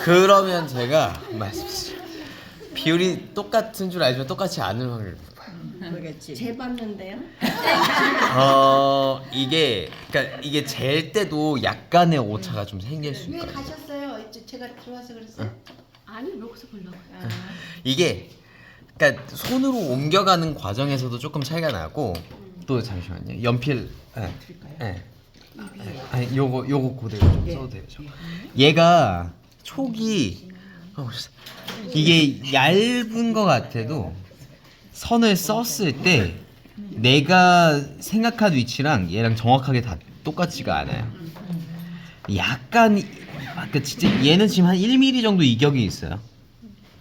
그러면 제가 말씀드릴게요. 비율이 똑같은 줄 알지만 똑같지 않을 확률이 높아요. 모르겠지. 재봤는데요? 그러니까 이게 잴 때도 약간의 오차가 좀 생길 수 왜 있거든요. 가셨어요? 제가 들어와서 그랬어요? 아니 여기서 보려고. 이게 그러니까 손으로 옮겨가는 과정에서도 조금 차이가 나고 또 잠시만요. 연필 드릴까요? 아니 요거 그대로 좀 써도 돼요. 얘가 촉이 이게 얇은 거 같아도 선을 썼을 때 내가 생각한 위치랑 얘랑 정확하게 다 똑같지가 않아요. 약간 아까 진짜 얘는 지금 한 1mm 정도 이격이 있어요.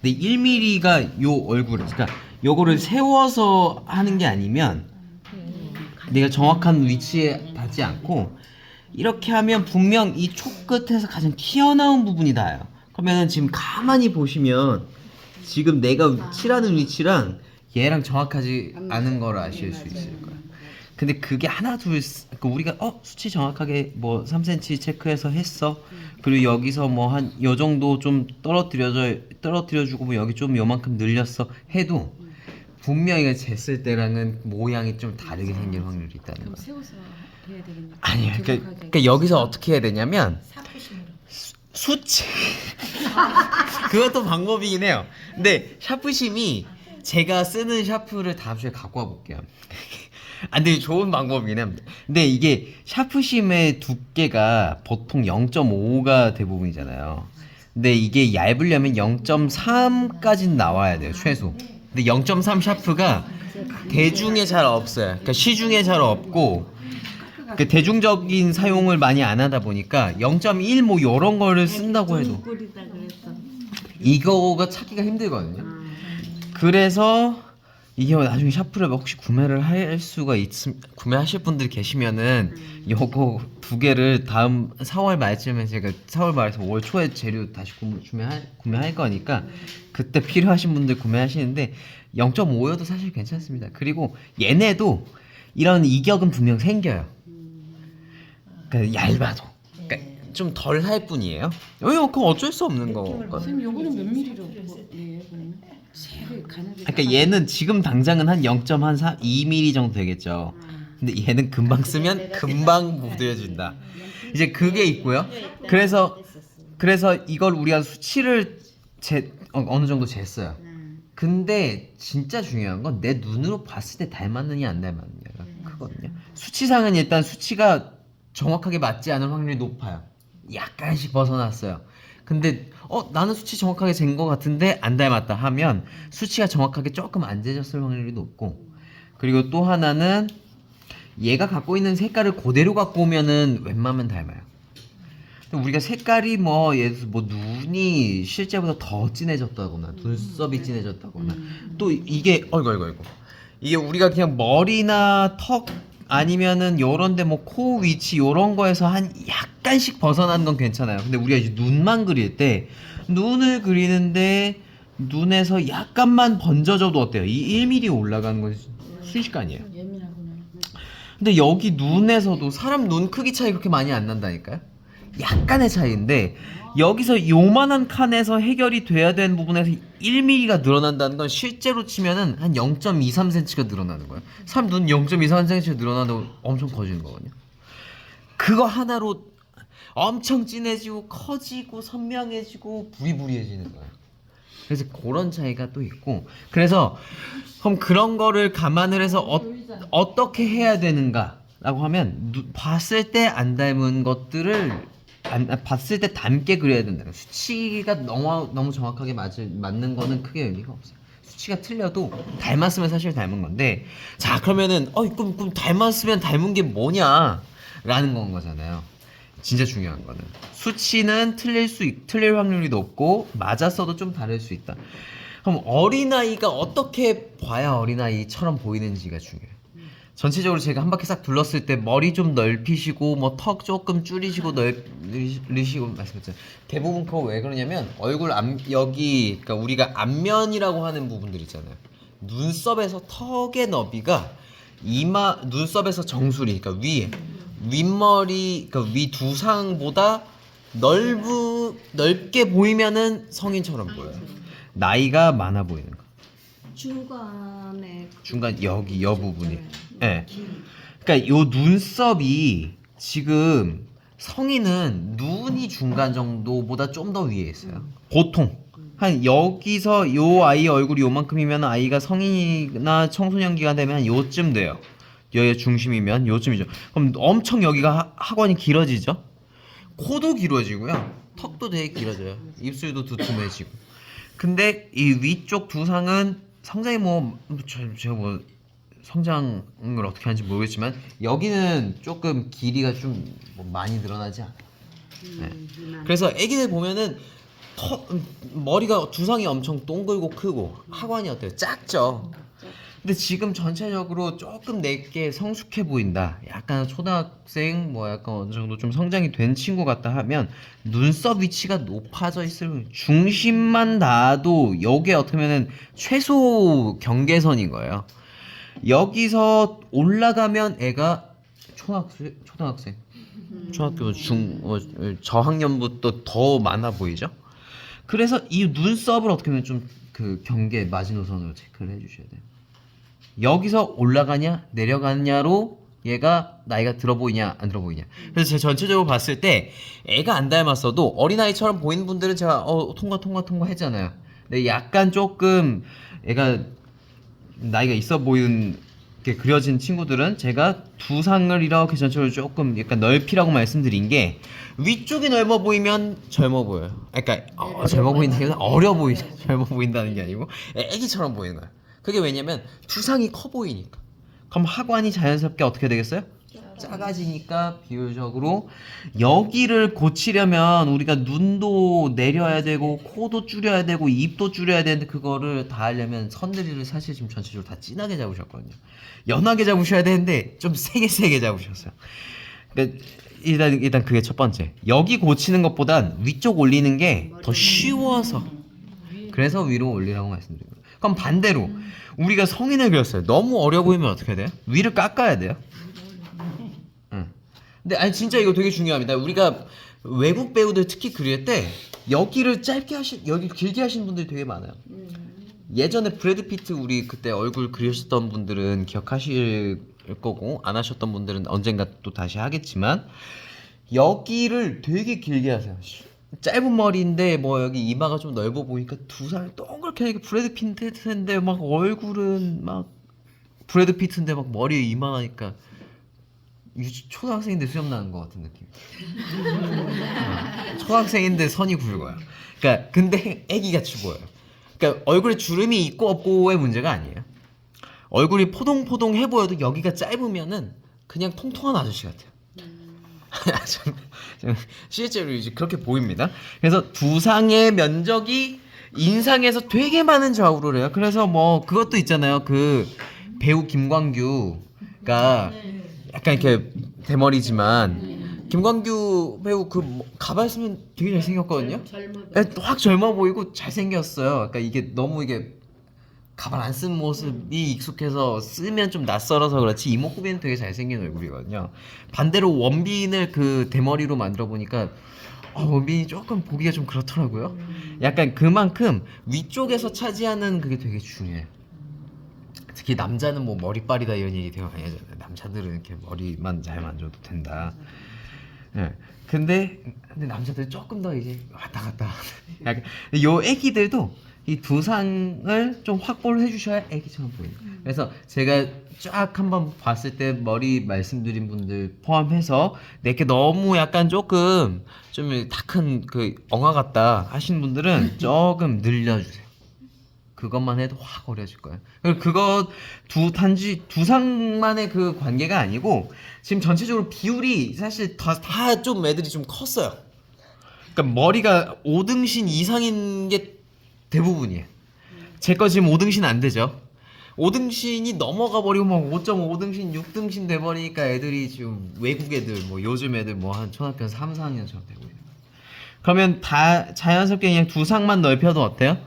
근데 1mm가 요 얼굴, 그러니까 요거를 세워서 하는 게 아니면 내가 정확한 위치에 닿지 않고 이렇게 하면 분명 이 촉 끝에서 가장 튀어나온 부분이 닿아요. 그러면 지금 가만히 보시면 지금 내가 칠하는 위치랑 얘랑 정확하지 않은 걸 아실 수 있을 거예요. 근데 그게 하나 둘 우리가 수치 정확하게 뭐 3cm 체크해서 했어. 그리고 여기서 뭐 한 요 정도 좀 떨어뜨려주고 뭐 여기 좀 요만큼 늘렸어 해도 분명히 쟀을 때랑은 모양이 좀 다르게 생길 확률이 있다는 그럼 거예요. 세워서 해야 되겠네. 아니요. 그러니까 여기서 어떻게 해야 되냐면 사푸심으로. 수치 그것도 방법이긴 해요. 근데 샤프심이 제가 쓰는 샤프를 다음 주에 갖고 와 볼게요. 근데 좋은 방법이긴 합니다. 근데 이게 샤프심의 두께가 보통 0.5가 대부분이잖아요. 근데 이게 얇으려면 0.3까지는 나와야 돼요, 최소. 근데 0.3 샤프가 대중에 잘 없어요. 그러니까 시중에 잘 없고 그 대중적인 사용을 많이 안 하다 보니까 0.1 뭐 이런 거를 쓴다고 해도 꿀이다 그랬어. 이거가 찾기가 힘들거든요. 그래서 이게 나중에 샤프를 혹시 구매를 할 수가 구매하실 분들 계시면은 요거 두 개를 다음 4월 말쯤에 제가 4월 말에서 5월 초에 재료 다시 구매할 거니까 그때 필요하신 분들 구매하시는데 0.5여도 사실 괜찮습니다. 그리고 얘네도 이런 이격은 분명 생겨요. 그러니까 얇아도 그러니까 좀 덜 할 뿐이에요. 그건 어쩔 수 없는 거거든요. 선생님 요거는 몇 미리로 예 그러면 제일 가늘게. 그러니까 얘는 지금 당장은 한 0.2mm 정도 되겠죠. 근데 얘는 금방 쓰면 금방 무뎌진다. 이제 그게 있고요. 그래서 이걸 우리가 수치를 어느 정도 쟀어요. 근데 진짜 중요한 건 내 눈으로 봤을 때 닮았느냐 안 닮았느냐가 크거든요. 수치상은 일단 수치가 정확하게 맞지 않을 확률이 높아요. 약간씩 벗어났어요. 근데 나는 수치 정확하게 잰 거 같은데 안 닮았다 하면 수치가 정확하게 조금 안 재졌을 확률이 높고, 그리고 또 하나는 얘가 갖고 있는 색깔을 그대로 갖고 오면은 웬만하면 닮아요. 우리가 색깔이 뭐 예를 들어서 뭐 눈이 실제보다 더 진해졌다거나 눈썹이 진해졌다거나 또 이게 어이구 이게 우리가 그냥 머리나 턱 아니면은 요런데 뭐 코 위치 요런 거에서 한 약간씩 벗어나는 건 괜찮아요. 근데 우리가 이제 눈만 그릴 때 눈을 그리는데 눈에서 약간만 번져져도 어때요? 이 1mm 올라가는 건 순식간이에요. 예민하구나. 근데 여기 눈에서도 사람 눈 크기 차이 그렇게 많이 안 난다니까요? 약간의 차이인데 여기서 요만한 칸에서 해결이 돼야 되는 부분에서 1mm가 늘어난다는 건 실제로 치면은 한 0.23cm가 늘어나는 거예요. 사람 눈 0.23cm가 늘어나도 엄청 커지는 거거든요. 그거 하나로 엄청 진해지고 커지고 선명해지고 부리부리해지는 거예요. 그래서 그런 차이가 또 있고, 그래서 그럼 그런 거를 감안을 해서 어떻게 해야 되는가라고 하면 봤을 때 안 닮은 것들을 봤을 때 닮게 그려야 된다. 수치가 너무 정확하게 맞는 거는 크게 의미가 없어요. 수치가 틀려도 닮았으면 사실 닮은 건데, 자 그러면은 그럼 닮았으면 닮은 게 뭐냐라는 건 거잖아요. 진짜 중요한 거는 수치는 틀릴 확률이 높고 맞았어도 좀 다를 수 있다. 그럼 어린아이가 어떻게 봐야 어린아이처럼 보이는지가 중요해요. 전체적으로 제가 한 바퀴 싹 둘렀을 때 머리 좀 넓히시고 뭐 턱 조금 줄이시고 넓히시고 말씀했잖아요. 대부분 그거 왜 그러냐면 얼굴 여기 그러니까 우리가 앞면이라고 하는 부분들 있잖아요. 눈썹에서 턱의 너비가 눈썹에서 정수리 그러니까 윗머리 그러니까 위 두상보다 넓게 보이면은 성인처럼 보여요. 나이가 많아 보이는 거. 중간에 중간 여기 여 부분이. 예. 그러니까 요 눈썹이 지금 성인은 눈이 중간 정도보다 좀 더 위에 있어요. 보통 한 여기서 요 아이 얼굴이 요만큼이면 아이가 성인이나 청소년기가 되면 요쯤 돼요. 여기 중심이면 요쯤이죠. 그럼 엄청 여기가 학원이 길어지죠. 코도 길어지고요. 턱도 되게 길어져요. 입술도 두툼해지고. 근데 이 위쪽 두상은 성장이 제가 뭐 성장을 어떻게 하는지 모르겠지만 여기는 조금 길이가 좀뭐 많이 늘어나지 않아요. 네. 그래서 애기들 보면은 머리가 두상이 엄청 동글고 크고 하관이 어때요? 작죠. 근데 지금 전체적으로 조금 내게 성숙해 보인다. 약간 초등학생 뭐 약간 어느 정도 좀 성장이 된 친구 같다 하면 눈썹 위치가 높아져 있을 중심만 닿아도 요게 어떻게면은 최소 경계선인 거예요. 여기서 올라가면 애가 초등학생 초등학교 저학년부터 더 많아 보이죠. 그래서 이 눈썹을 어떻게 보면 좀 그 경계 마지노선으로 체크를 해주셔야 돼요. 여기서 올라가냐 내려가냐로 얘가 나이가 들어 보이냐 안 들어 보이냐. 그래서 제가 전체적으로 봤을 때 애가 안 닮았어도 어린아이처럼 보이는 분들은 제가 통과 했잖아요. 근데 약간 조금 애가 나이가 있어 보이는 게 그려진 친구들은 제가 두상을 이렇게 전체적으로 조금 약간 넓히라고 말씀드린 게 위쪽이 넓어 보이면 젊어 보여요. 그러니까 젊어 보인다기보다 어려 보이 젊어 보인다는 게 아니고 애기처럼 보이는 거야. 그게 왜냐면 두상이 커 보이니까. 그럼 하관이 자연스럽게 어떻게 되겠어요? 작아지니까 비율적으로 여기를 고치려면 우리가 눈도 내려야 되고 코도 줄여야 되고 입도 줄여야 되는데 그거를 다 하려면 선들이를 사실 지금 전체적으로 다 진하게 잡으셨거든요. 연하게 잡으셔야 되는데 좀 세게 잡으셨어요. 그러니까 일단 그게 첫 번째. 여기 고치는 것보단 위쪽 올리는 게 더 쉬워서 그래서 위로 올리라고 말씀드립니다. 그럼 반대로 우리가 성인을 그렸어요. 너무 어려 보이면 어떻게 해야 돼요? 위를 깎아야 돼요. 응. 근데 아니 진짜 이거 되게 중요합니다. 우리가 외국 배우들 특히 그릴 때 여기를 여기 길게 하신 분들이 되게 많아요. 예전에 브래드 피트 우리 그때 얼굴 그리셨던 분들은 기억하실 거고 안 하셨던 분들은 언젠가 또 다시 하겠지만 여기를 되게 길게 하세요. 짧은 머리인데 뭐 여기 이마가 좀 넓어 보니까 두상이 동그랗게 이렇게 브래드 피트인데 막 얼굴은 막 브래드 피트인데 막 머리에 이만하니까 초등학생인데 수염 나는 것 같은 느낌. 초등학생인데 선이 굵어요. 그러니까 근데 애기같이 보여요. 그러니까 얼굴에 주름이 있고 없고의 문제가 아니에요. 얼굴이 포동포동해 보여도 여기가 짧으면은 그냥 통통한 아저씨 같아요. 실제로 이제 그렇게 보입니다. 그래서 두상의 면적이 인상에서 되게 많은 좌우를 해요. 그래서 뭐 그것도 있잖아요. 그 배우 김광규가 약간 이렇게 대머리지만 김광규 배우 그 가발 쓰면 되게 잘생겼거든요. 확 젊어 보이고 잘생겼어요. 그러니까 이게 너무 이게 가발 안 쓴 모습이 익숙해서 쓰면 좀 낯설어서 그렇지 이목구비는 되게 잘생긴 얼굴이거든요. 반대로 원빈을 그 대머리로 만들어 보니까 원빈이 조금 보기가 좀 그렇더라고요. 약간 그만큼 위쪽에서 차지하는 그게 되게 중요해요. 특히 남자는 뭐 머리빨이다 이런 얘기 되게 많이 하잖아요. 남자들은 이렇게 머리만 잘 만져도 된다. 네. 근데 남자들 조금 더 이제 왔다 갔다. 약간 요 애기들도 이 두상을 좀 확보를 해주셔야 애기처럼 보여요. 그래서 제가 쫙 한번 봤을 때 머리 말씀드린 분들 포함해서 내게 너무 약간 조금 좀 다 큰 그 엉아 같다 하신 분들은 조금 늘려주세요. 그것만 해도 확 어려질 거예요. 그거 단지 두상만의 그 관계가 아니고 지금 전체적으로 비율이 사실 다 좀 애들이 좀 컸어요. 그러니까 머리가 5등신 이상인 게 대부분이에요. 제 거 지금 5등신 안 되죠. 5등신이 넘어가 버리고 막 5.5등신, 6등신 돼 버리니까 애들이 지금 외국 애들 뭐 요즘 애들 뭐 한 초등학교 3, 4학년처럼 되고 있는 거예요. 그러면 다 자연스럽게 그냥 두상만 넓혀도 어때요?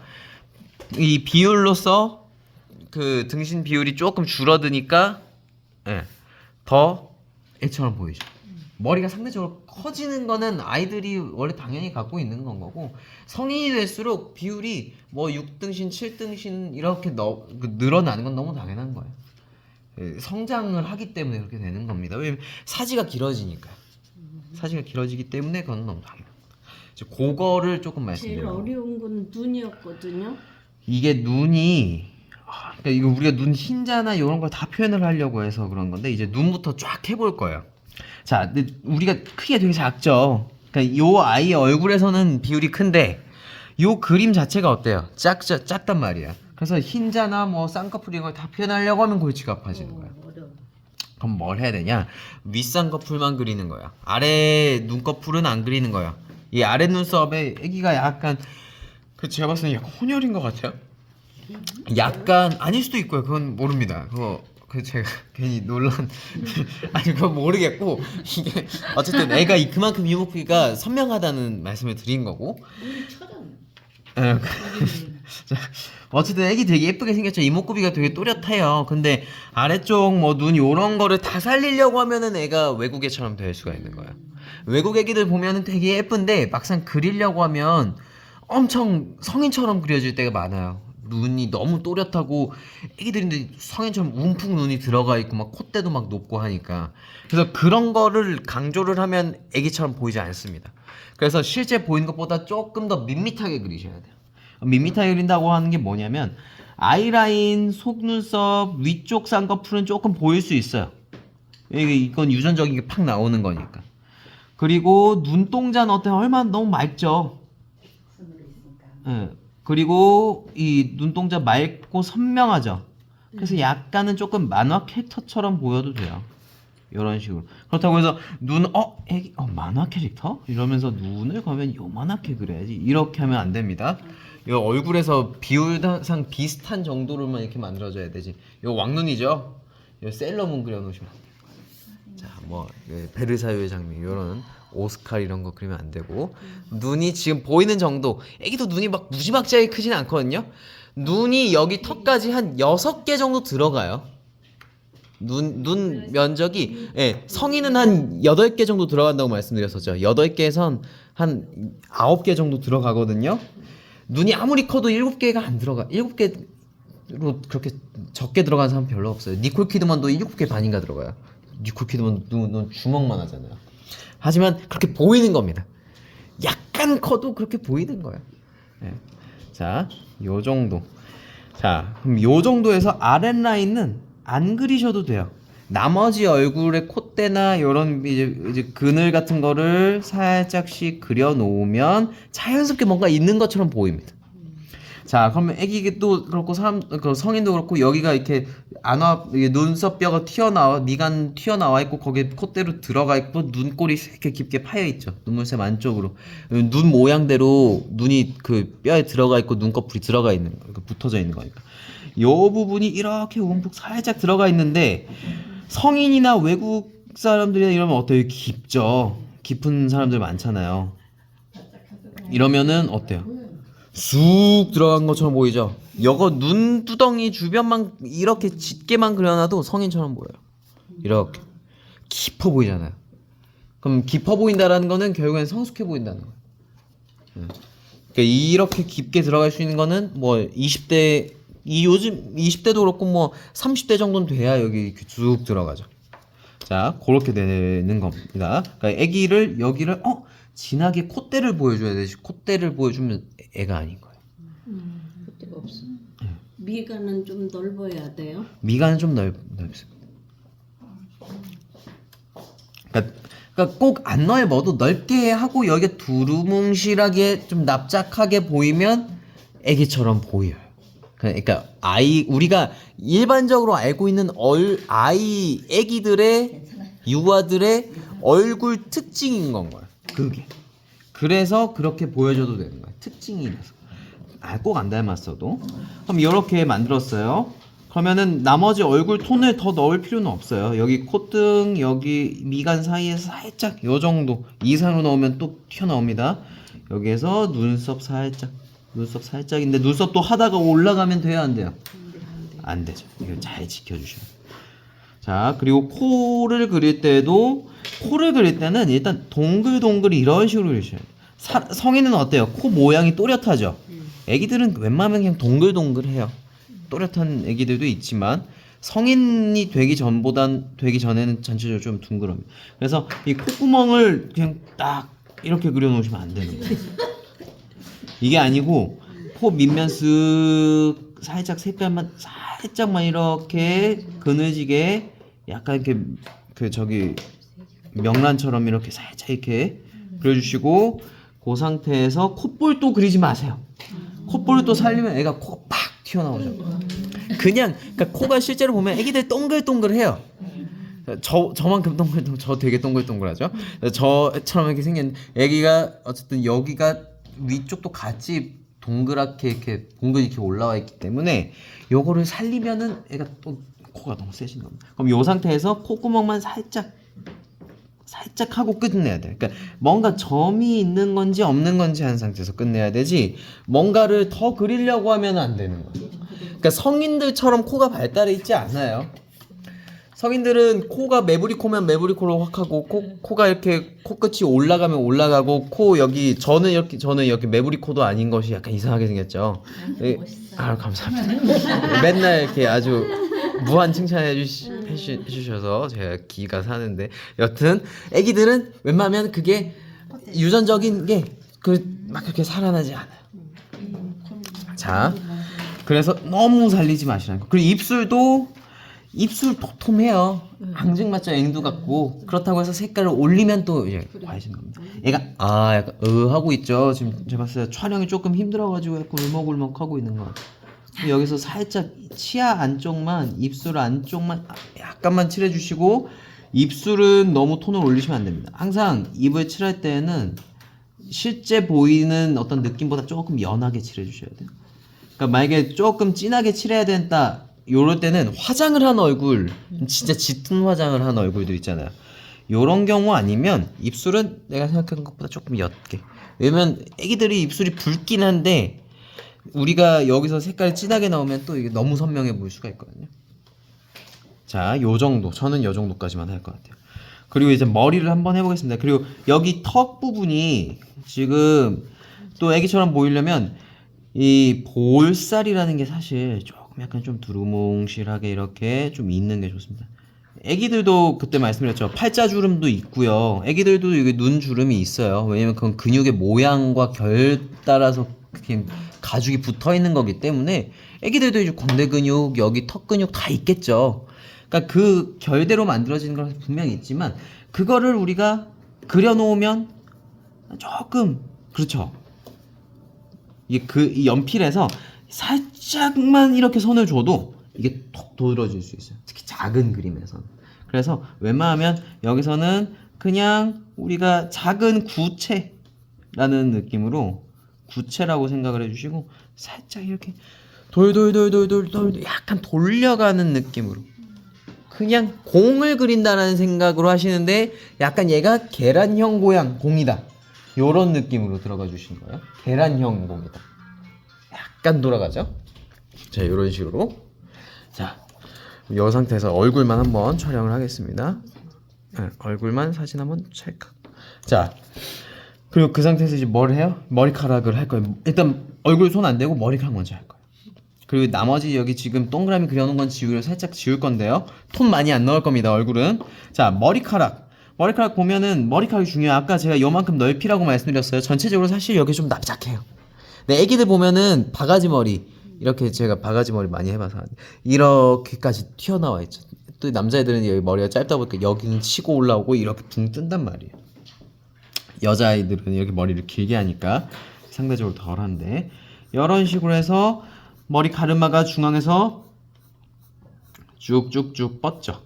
이 비율로서 그 등신 비율이 조금 줄어드니까 더 애처럼 보이죠. 머리가 상대적으로 커지는 거는 아이들이 원래 당연히 갖고 있는 건 거고, 성인이 될수록 비율이 뭐 6등신, 7등신 이렇게 늘어나는 건 너무 당연한 거예요. 성장을 하기 때문에 그렇게 되는 겁니다. 왜냐면 사지가 길어지니까요. 사지가 길어지기 때문에 그건 너무 당연합니다. 이제 그거를 조금 제일 말씀드려요. 어려운 건 눈이었거든요. 이게 눈이 그러니까 이거 우리가 눈 흰자나 이런 걸 다 표현을 하려고 해서 그런 건데, 이제 눈부터 쫙 해볼 거예요. 자, 근데 우리가 크기가 되게 작죠. 그러니까 요 아이의 얼굴에서는 비율이 큰데 요 그림 자체가 어때요? 작단 말이야. 그래서 흰자나 뭐 쌍꺼풀 이런 걸 다 표현하려고 하면 골치가 아파지는 거야. 어려워. 그럼 뭘 해야 되냐? 윗쌍꺼풀만 그리는 거야. 아래 눈꺼풀은 안 그리는 거야. 이 아래 눈썹에 애기가 약간 제가 봤을 때 약간 혼혈인 것 같아요. 약간 아닐 수도 있고요. 그건 모릅니다. 그 제가 괜히 논란 아니 그건 모르겠고, 이게 어쨌든 애가 그만큼 이목구비가 선명하다는 말씀을 드린 거고. 눈이 처럼. 자, 어쨌든 애기 되게 예쁘게 생겼죠. 이목구비가 되게 또렷해요. 근데 아래쪽 뭐 눈 요런 거를 다 살리려고 하면은 애가 외국 애처럼 될 수가 있는 거예요. 외국 애기들 보면은 되게 예쁜데 막상 그리려고 하면 엄청 성인처럼 그려질 때가 많아요. 눈이 너무 또렷하고 애기들인데 성인처럼 움푹 눈이 들어가 있고 막 콧대도 막 높고 하니까, 그래서 그런 거를 강조를 하면 애기처럼 보이지 않습니다. 그래서 실제 보이는 것보다 조금 더 밋밋하게 그리셔야 돼요. 밋밋하게 그린다고 하는 게 뭐냐면 아이라인, 속눈썹, 위쪽 쌍꺼풀은 조금 보일 수 있어요. 이건 유전적인 게 팍 나오는 거니까. 그리고 눈동자는 어때요? 얼마나 너무 맑죠. 예. 그리고 이 눈동자 맑고 선명하죠. 그래서 약간은 조금 만화 캐릭터처럼 보여도 돼요. 이런 식으로. 그렇다고 해서 애기 만화 캐릭터? 이러면서 눈을 가면 요만하게 그려야지, 이렇게 하면 안 됩니다. 이 얼굴에서 비율상 비슷한 정도로만 이렇게 만들어줘야 되지. 요 왕눈이죠? 요 셀러문 그려놓으시면 안 돼요. 자, 뭐 베르사유의 장미 이런 오스칼 이런 거 그리면 안 되고, 눈이 지금 보이는 정도. 애기도 눈이 막 무지막지하게 크진 않거든요. 눈이 여기 턱까지 한 6개 정도 들어가요. 눈 면적이, 성인은 한 8개 정도 들어간다고 말씀드렸었죠. 8개에선 한 9개 정도 들어가거든요. 눈이 아무리 커도 7개가 안 들어가. 7개로 그렇게 적게 들어가는 사람 별로 없어요. 니콜 키드만도 7개 반인가 들어가요. 니콜 키드만 눈 주먹만 하잖아요. 하지만 그렇게 보이는 겁니다. 약간 커도 그렇게 보이는 거예요. 자, 요 정도. 자, 그럼 요 정도에서 아랫라인은 안 그리셔도 돼요. 나머지 얼굴에 콧대나 이런 이제 그늘 같은 거를 살짝씩 그려 놓으면 자연스럽게 뭔가 있는 것처럼 보입니다. 자, 그러면 애기도 그렇고 성인도 그렇고 여기가 이렇게 눈썹뼈가 튀어나와, 미간 튀어나와 있고 거기에 콧대로 들어가 있고 눈꼬리 이렇게 깊게 파여 있죠. 눈물샘 안쪽으로. 눈 모양대로 눈이 그 뼈에 들어가 있고 눈꺼풀이 들어가 있는 거, 붙어져 있는 거니까. 요 부분이 이렇게 움푹 살짝 들어가 있는데, 성인이나 외국 사람들이나 이러면 어때요? 깊죠. 깊은 사람들 많잖아요. 이러면은 어때요? 쑥 들어간 것처럼 보이죠? 여거 눈두덩이 주변만 이렇게 짙게만 그려놔도 성인처럼 보여요. 이렇게 깊어 보이잖아요. 그럼 깊어 보인다라는 거는 결국엔 성숙해 보인다는 거예요. 그러니까 이렇게 깊게 들어갈 수 있는 거는 뭐 20대, 요즘 20대도 그렇고 뭐 30대 정도는 돼야 여기 이렇게 쭉 들어가죠. 자, 그렇게 되는 겁니다. 그러니까 애기를 여기를 진하게 콧대를 보여줘야 되지. 콧대를 보여주면 애가 아닌 거예요. 그때가 없어. 미간은 좀 넓어야 돼요. 미간은 좀 넓습니다. 그러니까 꼭 안 넓어도 넓게 하고 여기가 두루뭉실하게 좀 납작하게 보이면 애기처럼 보여요. 그러니까 우리가 일반적으로 알고 있는 애기들의 유아들의 얼굴 특징인 건 거예요. 그게. 그래서 그렇게 보여줘도 되는 거예요. 특징이라서. 꼭 안 닮았어도. 그럼 이렇게 만들었어요. 그러면은 나머지 얼굴 톤을 더 넣을 필요는 없어요. 여기 콧등, 여기 미간 사이에 살짝 요 정도 이상으로 넣으면 또 튀어나옵니다. 여기에서 눈썹 살짝인데 눈썹도 하다가 올라가면 돼요, 안 돼요? 안 되죠. 이거 잘 지켜주셔야 돼요. 자, 그리고 코를 그릴 때도 코를 그릴 때는 일단 동글동글 이런 식으로 그리셔야 돼요. 성인은 어때요? 코 모양이 또렷하죠? 애기들은 웬만하면 그냥 동글동글해요. 또렷한 애기들도 있지만 성인이 되기 전에는 전체적으로 좀 둥그럽니다. 그래서 이 콧구멍을 그냥 딱 이렇게 그려놓으시면 안 되는 거예요. 이게 아니고 코 밑면 쓱 살짝 색깔만 살짝만 이렇게 그늘지게 약간 이렇게 그 저기 명란처럼 이렇게 살짝 이렇게 그려주시고 그 상태에서 콧볼도 그리지 마세요. 콧볼을 또 살리면 애가 코가 팍 튀어나오죠. 그냥 그러니까 코가 실제로 보면 애기들 동글동글해요. 저만큼 저 되게 동글동글하죠. 저처럼 이렇게 생긴 애기가 어쨌든 여기가 위쪽도 같이 동그랗게 이렇게 봉긋 이렇게 올라와 있기 때문에 요거를 살리면은 애가 또 코가 너무 세진 겁니다. 그럼 요 상태에서 콧구멍만 살짝 하고 끝내야 돼. 그러니까 뭔가 점이 있는 건지 없는 건지 한 상태에서 끝내야 되지 뭔가를 더 그리려고 하면 안 되는 거예요. 그러니까 성인들처럼 코가 발달해 있지 않아요. 성인들은 코가 매부리 코면 매부리 코로 확 하고 코가 이렇게 코끝이 올라가면 올라가고 코 여기 저는 이렇게 매부리 코도 아닌 것이 약간 이상하게 생겼죠. 아 감사합니다. 맨날 이렇게 아주 무한 칭찬해 주셔서 제가 기가 사는데 여튼 애기들은 웬만하면 그게 유전적인 게 막 그렇게 살아나지 않아요. 자, 그래서 너무 살리지 마시라는 거. 그리고 입술 도톰해요. 앙증맞죠. 앵두 같고 그렇다고 해서 색깔을 올리면 또 이제 과해지는 겁니다. 얘가 약간 하고 있죠. 지금 제가 봤을 때 촬영이 조금 힘들어가지고 약간 울먹울먹 하고 있는 것 같아요. 여기서 살짝 치아 안쪽만 입술 안쪽만 약간만 칠해주시고 입술은 너무 톤을 올리시면 안 됩니다. 항상 입을 칠할 때는 실제 보이는 어떤 느낌보다 조금 연하게 칠해주셔야 돼요. 그러니까 만약에 조금 진하게 칠해야 된다 요럴 때는 화장을 한 얼굴 진짜 짙은 화장을 한 얼굴들 있잖아요. 요런 경우 아니면 입술은 내가 생각한 것보다 조금 옅게. 왜냐면 애기들이 입술이 붉긴 한데 우리가 여기서 색깔이 진하게 나오면 또 이게 너무 선명해 보일 수가 있거든요. 자, 요 정도. 저는 요 정도까지만 할 것 같아요. 그리고 이제 머리를 한번 해보겠습니다. 그리고 여기 턱 부분이 지금 또 애기처럼 보이려면 이 볼살이라는 게 사실 조금 약간 좀 두루뭉실하게 이렇게 좀 있는 게 좋습니다. 애기들도 그때 말씀드렸죠. 팔자주름도 있고요. 애기들도 이게 눈 주름이 있어요. 왜냐면 그건 근육의 모양과 결 따라서 그렇게 가죽이 붙어 있는 거기 때문에 애기들도 이제 광대 근육, 여기 턱 근육 다 있겠죠. 그러니까 그 결대로 만들어지는 건 분명히 있지만 그거를 우리가 그려놓으면 조금 그렇죠. 이게 이 연필에서 살짝만 이렇게 선을 줘도 이게 톡 도드라질 수 있어요. 특히 작은 그림에서는. 그래서 웬만하면 여기서는 그냥 우리가 작은 구체라는 느낌으로 구체라고 생각을 해주시고 살짝 이렇게 돌돌돌돌돌돌 약간 돌려가는 느낌으로 그냥 공을 그린다는 생각으로 하시는데 약간 얘가 계란형 모양 공이다 요런 느낌으로 들어가 주시는 거예요. 계란형 공이다. 약간 돌아가죠. 자, 요런 식으로. 자, 이 상태에서 얼굴만 한번 촬영을 하겠습니다. 네, 얼굴만 사진 한번 찰칵. 자, 그리고 그 상태에서 이제 뭘 해요? 머리카락을 할 거예요. 일단 얼굴 손 안 대고 머리카락 먼저 할 거예요. 그리고 나머지 여기 지금 동그라미 그려놓은 건 살짝 지울 건데요. 톤 많이 안 넣을 겁니다. 얼굴은. 자, 머리카락 보면은 머리카락이 중요해요. 아까 제가 요만큼 넓히라고 말씀드렸어요. 전체적으로 사실 여기 좀 납작해요. 근데 애기들 보면은 바가지 머리 이렇게 제가 바가지 머리 많이 해봐서 이렇게까지 튀어나와 있죠. 또 남자애들은 여기 머리가 짧다 보니까 여기는 치고 올라오고 이렇게 붕 뜬단 말이에요. 여자아이들은 이렇게 머리를 길게 하니까 상대적으로 덜한데 이런 식으로 해서 머리 가르마가 중앙에서 쭉쭉쭉 뻗죠.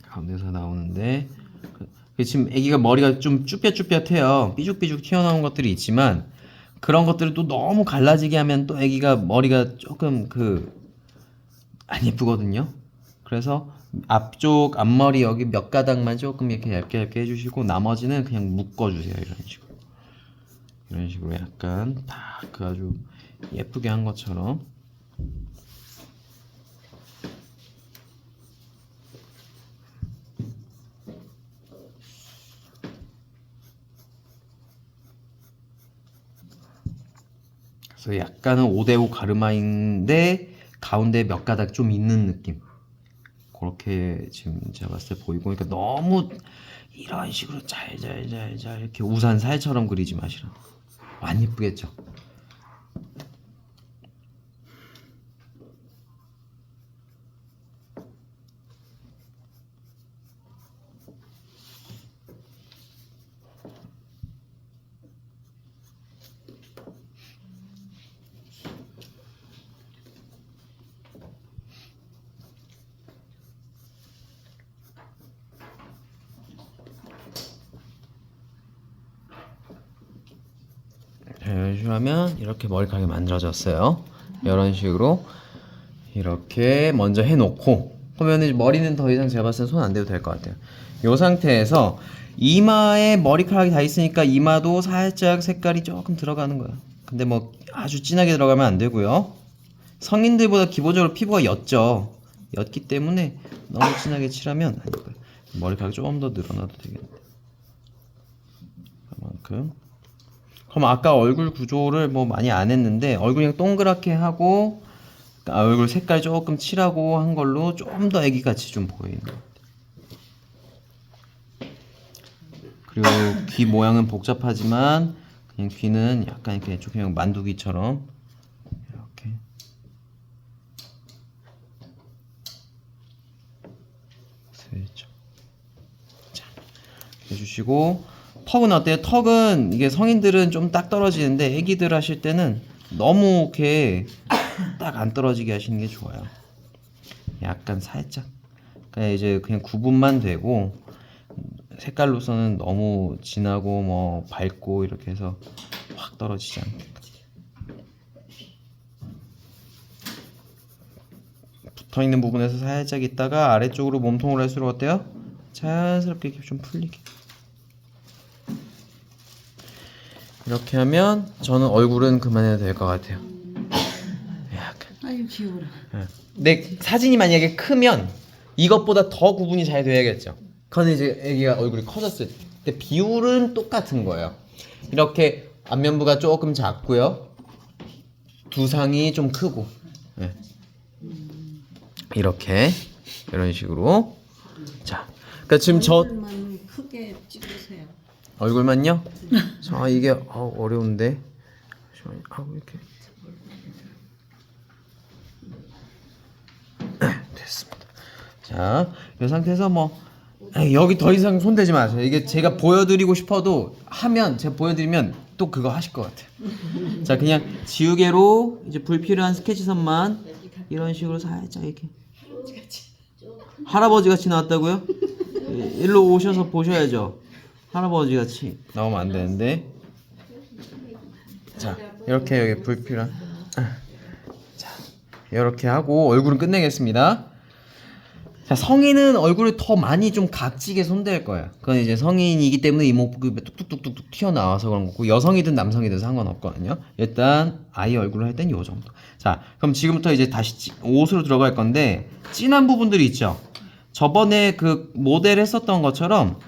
가운데서 나오는데 지금 애기가 머리가 좀 쭈뼛쭈뼛해요. 삐죽삐죽 튀어나온 것들이 있지만 그런 것들을 또 너무 갈라지게 하면 또 애기가 머리가 조금 안 예쁘거든요. 그래서 앞쪽 앞머리 여기 몇 가닥만 조금 이렇게 얇게 얇게 해주시고 나머지는 그냥 묶어주세요. 이런 식으로 약간 딱 그 아주 예쁘게 한 것처럼. 그래서 약간은 5대5 가르마인데 가운데 몇 가닥 좀 있는 느낌. 그렇게 지금 제가 봤을 때 보이고, 그러니까 너무 이런 식으로 잘 이렇게 우산 살처럼 그리지 마시라. 안 예쁘겠죠? 자, 이런 식으로 하면 이렇게 머리카락이 만들어졌어요. 이런 식으로 이렇게 먼저 해놓고 그러면 머리는 더 이상 제가 봤을 때 손 안 대도 될 것 같아요. 이 상태에서 이마에 머리카락이 다 있으니까 이마도 살짝 색깔이 조금 들어가는 거예요. 근데 뭐 아주 진하게 들어가면 안 되고요. 성인들보다 기본적으로 피부가 옅죠. 옅기 때문에 너무 진하게 칠하면 안 돼요. 머리카락이 조금 더 늘어나도 되겠네. 그만큼. 그럼 아까 얼굴 구조를 뭐 많이 안 했는데 얼굴 그냥 동그랗게 하고 얼굴 색깔 조금 칠하고 한 걸로 좀 더 애기같이 좀 보이는 것 같아요. 그리고 귀 모양은 복잡하지만 그냥 귀는 약간 이렇게 좀 그냥 만두귀처럼 이렇게 슬쩍 자 해주시고 턱은 어때요? 턱은 이게 성인들은 좀 딱 떨어지는데 애기들 하실 때는 너무 이렇게 딱 안 떨어지게 하시는 게 좋아요. 약간 살짝. 그냥 이제 그냥 구분만 되고 색깔로서는 너무 진하고 뭐 밝고 이렇게 해서 확 떨어지지 않게. 붙어 있는 부분에서 살짝 있다가 아래쪽으로 몸통으로 할수록 어때요? 자연스럽게 이렇게 좀 풀리게. 이렇게 하면 저는 얼굴은 그만해도 될 것 같아요. 약간. 아유 귀여워라. 근데 사진이 만약에 크면 이것보다 더 구분이 잘 돼야겠죠. 그건 이제 애기가 얼굴이 커졌을 때 비율은 똑같은 거예요. 이렇게 안면부가 조금 작고요. 두상이 좀 크고. 네. 이렇게 이런 식으로. 자, 그러니까 지금 저 얼굴만 크게 찍으세요. 얼굴만요? 자, 이게 어려운데. 이렇게. 됐습니다. 자, 이 상태에서 뭐 여기 더 이상 손대지 마세요. 이게 제가 보여드리고 싶어도 하면 제가 보여드리면 또 그거 하실 것 같아요. 자, 그냥 지우개로 이제 불필요한 스케치선만 이런 식으로 살짝 이렇게. 할아버지 같이 나왔다고요? 일로 오셔서 보셔야죠. 할아버지 같이 나오면 안 되는데. 자, 이렇게 여기 불필요한. 자, 이렇게 하고 얼굴은 끝내겠습니다. 자, 성인은 얼굴을 더 많이 좀 각지게 손댈 거예요. 그건 이제 성인이기 때문에 이목구비 뚝뚝뚝뚝 튀어나와서 그런 거고, 여성이든 남성이든 상관없거든요. 일단 아이 얼굴을 할 땐 요 정도. 자, 그럼 지금부터 이제 다시 옷으로 들어갈 건데 진한 부분들이 있죠. 저번에 그 모델 했었던 것처럼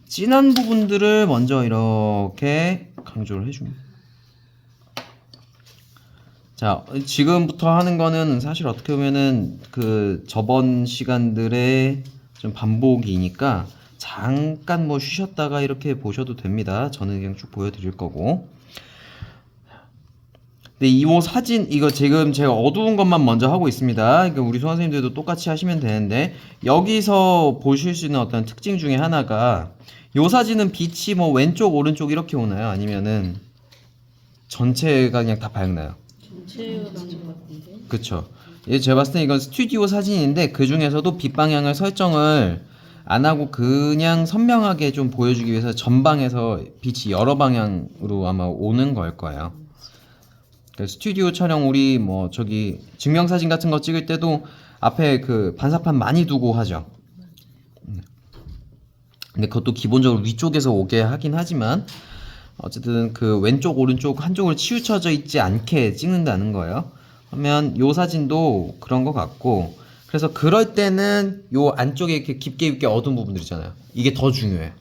진한 부분들을 먼저 이렇게 강조를 해줍니다. 자, 지금부터 하는 거는 사실 어떻게 보면은 그 저번 시간들의 좀 반복이니까 잠깐 뭐 쉬셨다가 이렇게 보셔도 됩니다. 저는 그냥 쭉 보여드릴 거고. 근데 이 옷 사진, 이거 지금 제가 어두운 것만 먼저 하고 있습니다. 그러니까 우리 수강생님들도 똑같이 하시면 되는데, 여기서 보실 수 있는 어떤 특징 중에 하나가, 요 사진은 빛이 뭐 왼쪽, 오른쪽 이렇게 오나요? 아니면은 전체가 그냥 다 밝나요? 그쵸. 제가 봤을 때 이건 스튜디오 사진인데 그 중에서도 빛 방향을 설정을 안 하고 그냥 선명하게 좀 보여주기 위해서 전방에서 빛이 여러 방향으로 아마 오는 걸 거예요. 스튜디오 촬영 우리 뭐 저기 증명사진 같은 거 찍을 때도 앞에 그 반사판 많이 두고 하죠. 근데 그것도 기본적으로 위쪽에서 오게 하긴 하지만 어쨌든 그 왼쪽 오른쪽 한쪽으로 치우쳐져 있지 않게 찍는다는 거예요. 그러면 요 사진도 그런 것 같고, 그래서 그럴 때는 요 안쪽에 이렇게 깊게 어두운 부분들 있잖아요. 이게 더 중요해요.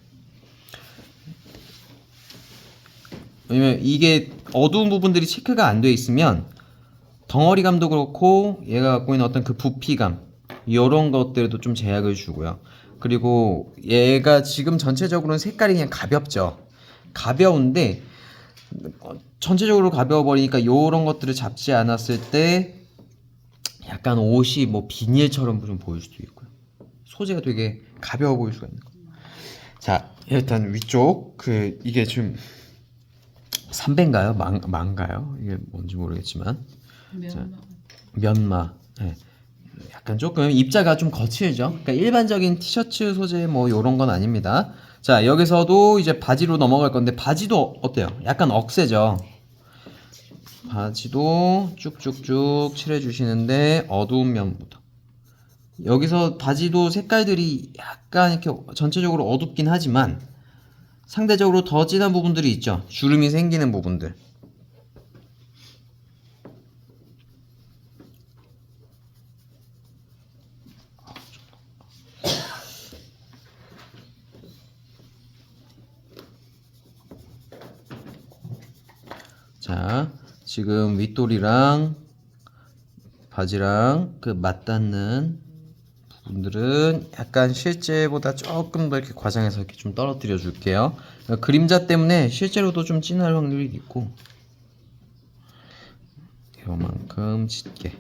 왜냐면 이게 어두운 부분들이 체크가 안 돼 있으면 덩어리감도 그렇고 얘가 갖고 있는 어떤 그 부피감 이런 것들에도 좀 제약을 주고요. 그리고 얘가 지금 전체적으로는 색깔이 그냥 가볍죠. 가벼운데 전체적으로 가벼워 버리니까 요런 것들을 잡지 않았을 때 약간 옷이 뭐 비닐처럼 좀 보일 수도 있고요. 소재가 되게 가벼워 보일 수가 있는 거. 자, 일단 위쪽 그 이게 좀 삼배인가요? 망가요? 이게 뭔지 모르겠지만 자, 면마. 네. 약간 조금 입자가 좀 거칠죠. 그러니까 일반적인 티셔츠 소재 뭐 요런 건 아닙니다. 자, 여기서도 이제 바지로 넘어갈 건데 바지도 어때요? 약간 억세죠. 바지도 쭉쭉쭉 칠해 주시는데 어두운 면부터. 여기서 바지도 색깔들이 약간 이렇게 전체적으로 어둡긴 하지만 상대적으로 더 진한 부분들이 있죠. 주름이 생기는 부분들. 자, 지금 윗돌이랑 바지랑 그 맞닿는 부분들은 약간 실제보다 조금 더 이렇게 과장해서 이렇게 좀 떨어뜨려 줄게요. 그림자 때문에 실제로도 좀 진할 확률이 있고, 요만큼 짙게.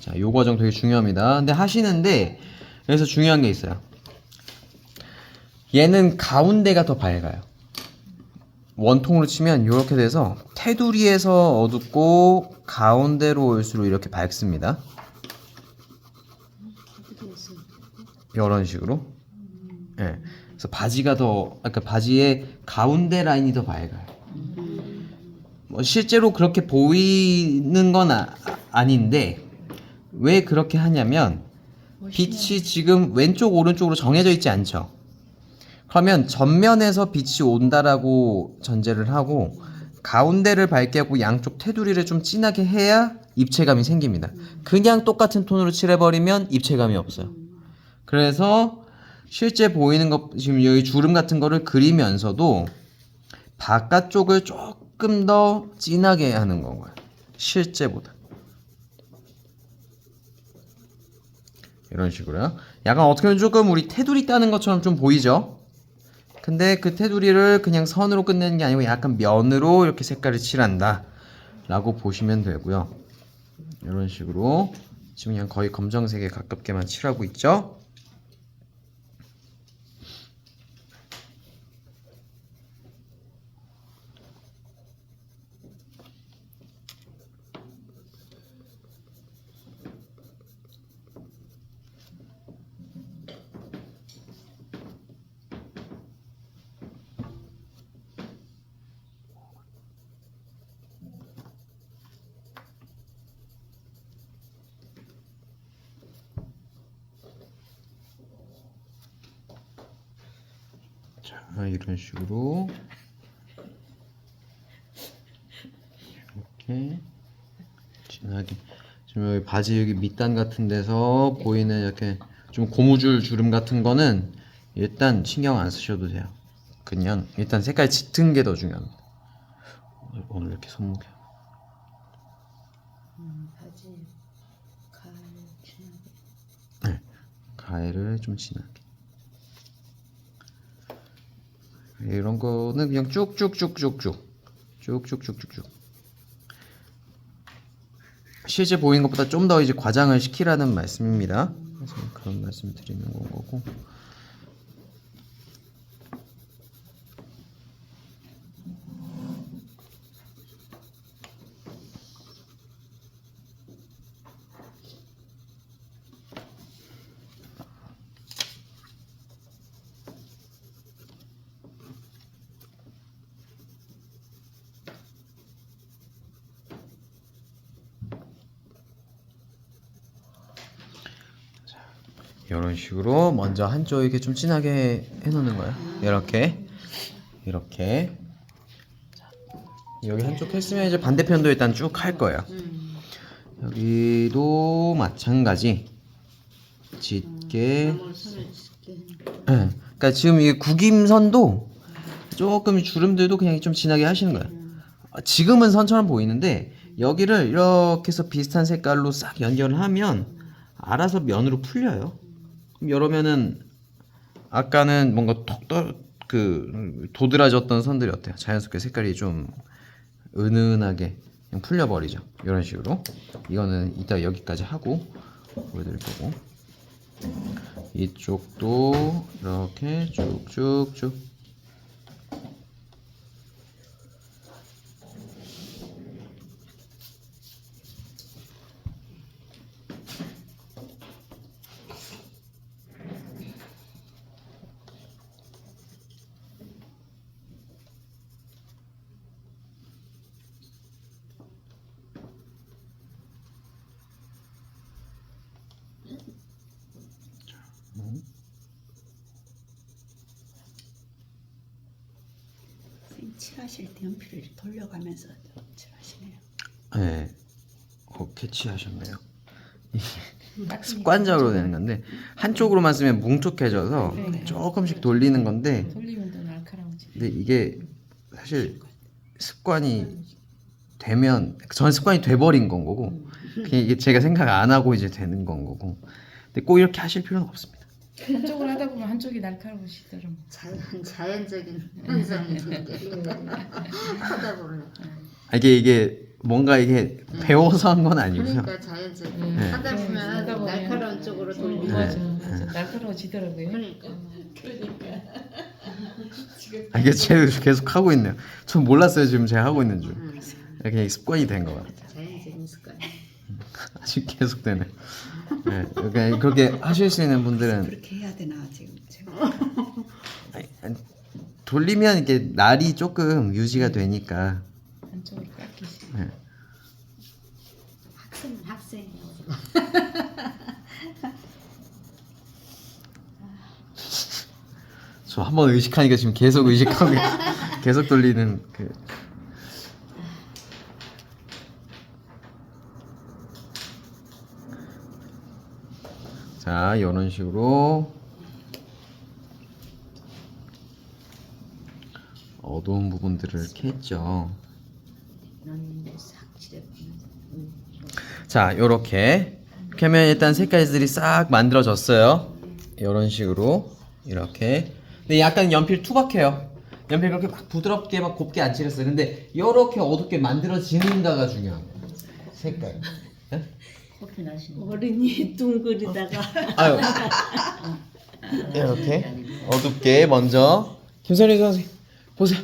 자, 요 과정 되게 중요합니다. 근데 하시는데 여기서 중요한 게 있어요. 얘는 가운데가 더 밝아요. 원통으로 치면 이렇게 돼서 테두리에서 어둡고 가운데로 올수록 이렇게 밝습니다. 이런 식으로. 예. 그래서 바지가 더, 그러니까 바지의 가운데 라인이 더 밝아요. 뭐 실제로 그렇게 보이는 건 아닌데 왜 그렇게 하냐면 빛이 지금 왼쪽 오른쪽으로 정해져 있지 않죠. 그러면 전면에서 빛이 온다라고 전제를 하고 가운데를 밝게 하고 양쪽 테두리를 좀 진하게 해야 입체감이 생깁니다. 그냥 똑같은 톤으로 칠해버리면 입체감이 없어요. 그래서 실제 보이는 것, 지금 여기 주름 같은 거를 그리면서도 바깥쪽을 조금 더 진하게 하는 건 거예요. 실제보다. 이런 식으로요. 약간 어떻게 보면 조금 우리 테두리 따는 것처럼 좀 보이죠? 근데 그 테두리를 그냥 선으로 끝내는 게 아니고 약간 면으로 이렇게 색깔을 칠한다 라고 보시면 되고요. 이런 식으로 지금 그냥 거의 검정색에 가깝게만 칠하고 있죠. 자, 이런 식으로 이렇게 진하게 지금 여기 바지 여기 밑단 같은 데서 보이는 이렇게 좀 고무줄 주름 같은 거는 일단 신경 안 쓰셔도 돼요. 그냥 일단 색깔 짙은 게 더 중요합니다. 오늘 이렇게 손목에 바지 가을 진하게. 네, 가해를 좀 진하게. 이런 거는 그냥 쭉쭉쭉쭉쭉 실제 보이는 것보다 좀 더 이제 과장을 시키라는 말씀입니다. 그래서 그런 말씀 드리는 거고. 이런 식으로 먼저 한쪽 이렇게 좀 진하게 해놓는 거예요. 이렇게 자, 여기 한쪽 했으면 이제 반대편도 일단 쭉 할 거예요. 여기도 마찬가지 짙게. 나무 선을 짓게. 네. 그러니까 지금 이 구김선도 조금 주름들도 그냥 좀 진하게 하시는 거예요. 지금은 선처럼 보이는데 여기를 이렇게 해서 비슷한 색깔로 싹 연결을 하면 알아서 면으로 풀려요. 그럼 이러면은 아까는 뭔가 그 도드라졌던 선들이 어때요? 자연스럽게 색깔이 좀 은은하게 그냥 풀려버리죠. 이런 식으로. 이거는 이따 여기까지 하고 보여드릴 거고, 이쪽도 이렇게 쭉쭉쭉. 칠하실 때 연필을 이렇게 돌려가면서 칠하시네요. 네, 캐치하셨네요. 습관적으로 되는 건데 한쪽으로만 쓰면 뭉툭해져서 네. 조금씩 돌리는 건데, 돌리면 더 날카로워지. 근데 이게 사실 습관이 되면, 전 습관이 돼버린 건 거고, 그냥 이게 제가 생각 안 하고 이제 되는 건 거고, 근데 꼭 이렇게 하실 필요는 없습니다. 한쪽을 하다 보면 한쪽이 날카로우시더라고. 자연적인 현상이 이렇게 하다 보면. 이게 뭔가 이게 배워서 한 건 아니고요. 그러니까 자연적인. 네. 하다 보면 하다 보면 날카로운 쪽으로 돌리고. 네. 맞아. 날카로워지더라고요. 그러니까. 이게 제가 계속 하고 있네요. 전 몰랐어요, 지금 제가 하고 있는 줄. 그냥 습관이 된 것 같아요. 자연적인 습관. 아직 계속 되네. 네, 그러니까 그렇게 하실 수 있는 분들은 그렇게 해야 되나 지금 제가. 아니, 돌리면 이게 날이 조금 유지가 되니까. 한쪽으로 깎이시. 네. 학생은 학생이에요. 저 한번 의식하니까 지금 계속 의식하고 계속 돌리는 그. 자, 이런 식으로 어두운 부분들을 이렇게 했죠. 이런 싹 칠해보면. 자, 요렇게 하면 일단 색깔들이 싹 만들어졌어요. 이런 식으로 이렇게. 근데 약간 연필 투박해요. 연필 그렇게 막 부드럽게 막 곱게 안 칠했어요. 근데 요렇게 어둡게 만들어지는가가 중요한 거예요. 색깔. 네? 커피 나시는. 어른이 둥그리다가 아유. 이렇게 어둡게 먼저 김선희 선생님 보세요.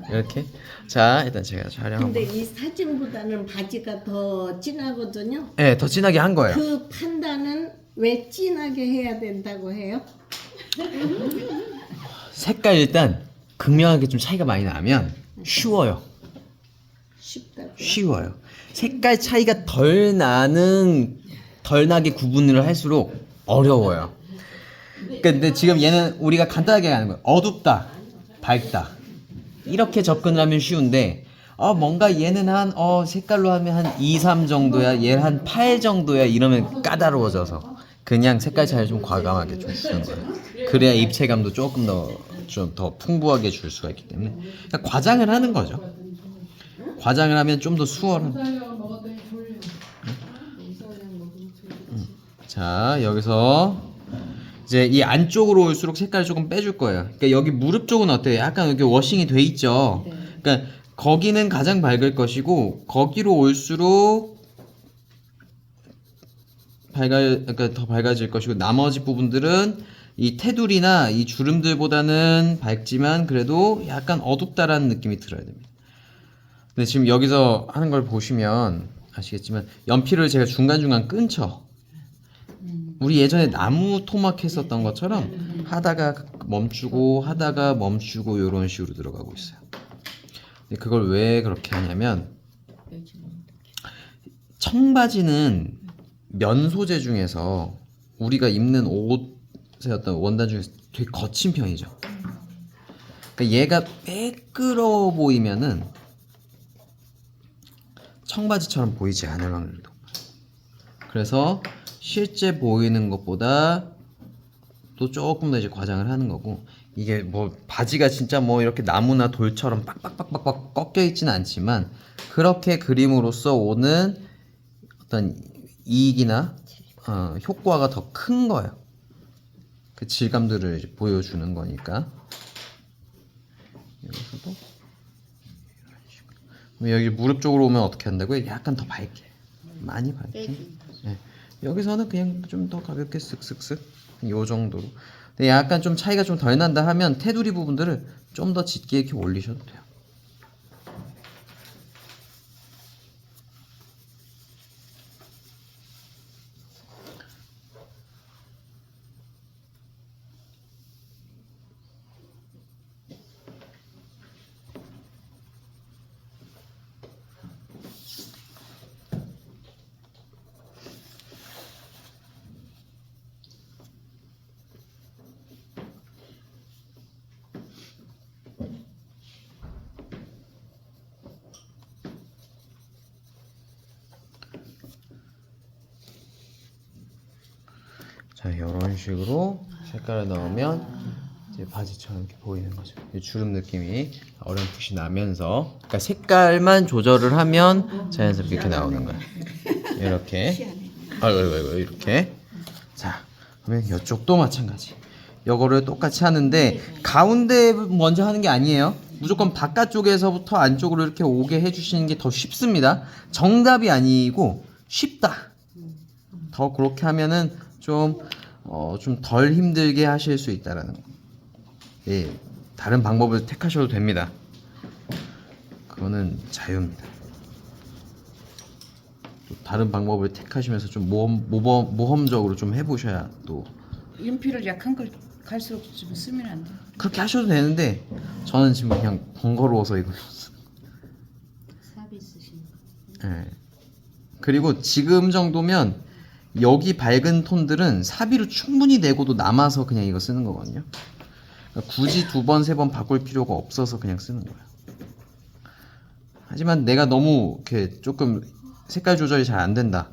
이렇게. 자, 일단 제가 촬영. 근데 이 사진보다는 바지가 더 진하거든요. 네, 더 진하게 한 거예요. 그 판단은 왜 진하게 해야 된다고 해요? 색깔 일단 극명하게 좀 차이가 많이 나면 쉬워요. 쉽다고. 쉬워요. 색깔 차이가 덜 나게 구분을 할수록 어려워요. 그러니까 근데 지금 얘는 우리가 간단하게 하는 거예요. 어둡다, 밝다. 이렇게 접근을 하면 쉬운데, 뭔가 얘는 한 색깔로 하면 한 2, 3 정도야, 얘는 한 8 정도야, 이러면 까다로워져서 그냥 색깔 차이를 좀 과감하게 좀 주는 거예요. 그래야 입체감도 조금 좀 더 풍부하게 줄 수가 있기 때문에 그러니까 과장을 하는 거죠. 과장을 하면 좀 더 수월한. 자, 여기서 이제 이 안쪽으로 올수록 색깔을 조금 빼줄 거예요. 그러니까 여기 무릎 쪽은 어때요? 약간 이렇게 워싱이 돼 있죠. 그러니까 거기는 가장 밝을 것이고 거기로 올수록 그러니까 더 밝아질 것이고 나머지 부분들은 이 테두리나 이 주름들보다는 밝지만 그래도 약간 어둡다라는 느낌이 들어야 됩니다. 근데 지금 여기서 하는 걸 보시면 아시겠지만 연필을 제가 중간중간 끊죠. 우리 예전에 나무 토막 했었던 것처럼 하다가 멈추고 하다가 멈추고 이런 식으로 들어가고 있어요. 근데 그걸 왜 그렇게 하냐면 청바지는 면 소재 중에서 우리가 입는 옷의 어떤 원단 중에서 되게 거친 편이죠. 그러니까 얘가 매끄러워 보이면은 청바지처럼 보이지 않을 확률이 높아요. 그래서 실제 보이는 것보다 또 조금 더 이제 과장을 하는 거고, 이게 뭐 바지가 진짜 뭐 이렇게 나무나 돌처럼 빡빡빡빡 꺾여 있지는 않지만 그렇게 그림으로써 오는 어떤 이익이나 효과가 더 큰 거예요. 그 질감들을 이제 보여주는 거니까. 여기서도 이런 식으로. 여기 무릎 쪽으로 오면 어떻게 한다고요? 약간 더 밝게, 많이 밝게. 네. 여기서는 그냥 좀 더 가볍게 쓱쓱쓱 요 정도로. 근데 약간 좀 차이가 좀 덜 난다 하면 테두리 부분들을 좀 더 짙게 이렇게 올리셔도 돼요. 자, 이런 식으로 색깔을 넣으면 이제 바지처럼 이렇게 보이는 거죠. 이 주름 느낌이 어렴풋이 나면서, 그러니까 색깔만 조절을 하면 자연스럽게 이렇게 나오는 거예요. 이렇게. 아이고 이렇게. 자, 그러면 이쪽도 마찬가지. 이거를 똑같이 하는데 가운데 먼저 하는 게 아니에요. 무조건 바깥쪽에서부터 안쪽으로 이렇게 오게 해주시는 게 더 쉽습니다. 정답이 아니고 쉽다. 더 그렇게 하면은 좀 덜 힘들게 하실 수 있다라는 거. 예, 다른 방법을 택하셔도 됩니다. 그거는 자유입니다. 또 다른 방법을 택하시면서 좀 모험적으로 좀 해보셔야 또. 연필을 약한 걸 갈수록 좀 쓰면 안 돼. 그렇게 하셔도 되는데 저는 지금 그냥 번거로워서 이거. 삽이 쓰시는 거. 예. 그리고 지금 정도면 여기 밝은 톤들은 사비로 충분히 내고도 남아서 그냥 이거 쓰는 거거든요. 그러니까 굳이 두 번, 세 번 바꿀 필요가 없어서 그냥 쓰는 거예요. 하지만 내가 너무 이렇게 조금 색깔 조절이 잘 안 된다,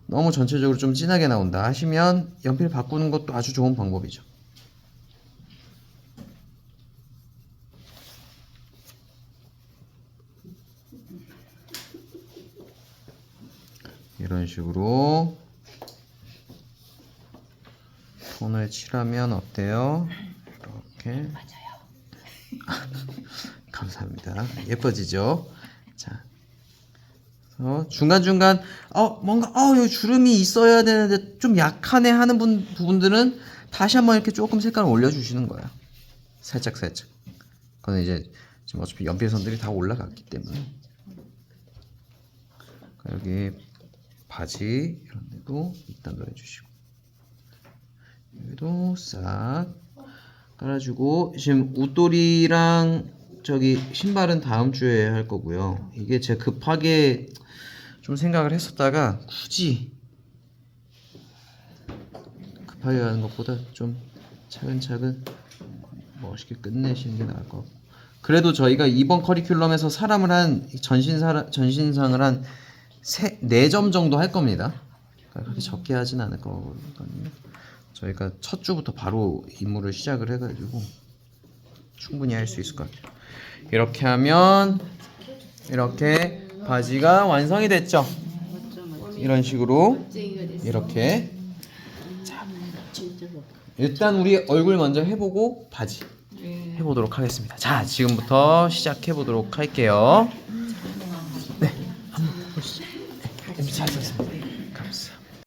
너무 전체적으로 좀 진하게 나온다 하시면 연필 바꾸는 것도 아주 좋은 방법이죠. 이런 식으로 톤을 칠하면 어때요? 이렇게. 맞아요. 감사합니다. 예뻐지죠? 자, 그래서 중간중간 뭔가 여기 주름이 있어야 되는데 좀 약하네 하는 부분들은 다시 한번 이렇게 조금 색깔을 올려주시는 거예요. 살짝. 그건 이제 지금 어차피 연필선들이 다 올라갔기 때문에. 여기 바지 이런 데도 일단 넣어주시고, 여기도 싹 깔아주고, 지금 웃도리랑 저기 신발은 다음 주에 할 거고요. 이게 제가 급하게 좀 생각을 했었다가 굳이 급하게 가는 것보다 좀 차근차근 멋있게 끝내시는 게 나을 것 같고, 그래도 저희가 이번 커리큘럼에서 사람을 한 전신상을 한 4점 정도 할 겁니다. 그러니까 그렇게 적게 하진 않을 거거든요. 저희가 첫 주부터 바로 임무를 시작을 해가지고 충분히 할 수 있을 것 같아요. 이렇게 하면 이렇게 바지가 완성이 됐죠. 이런 식으로 이렇게. 자, 일단 우리 얼굴 먼저 해보고 바지 해보도록 하겠습니다. 자, 지금부터 시작해 보도록 할게요. 네, 한번 보시죠. 잘 썼습니다.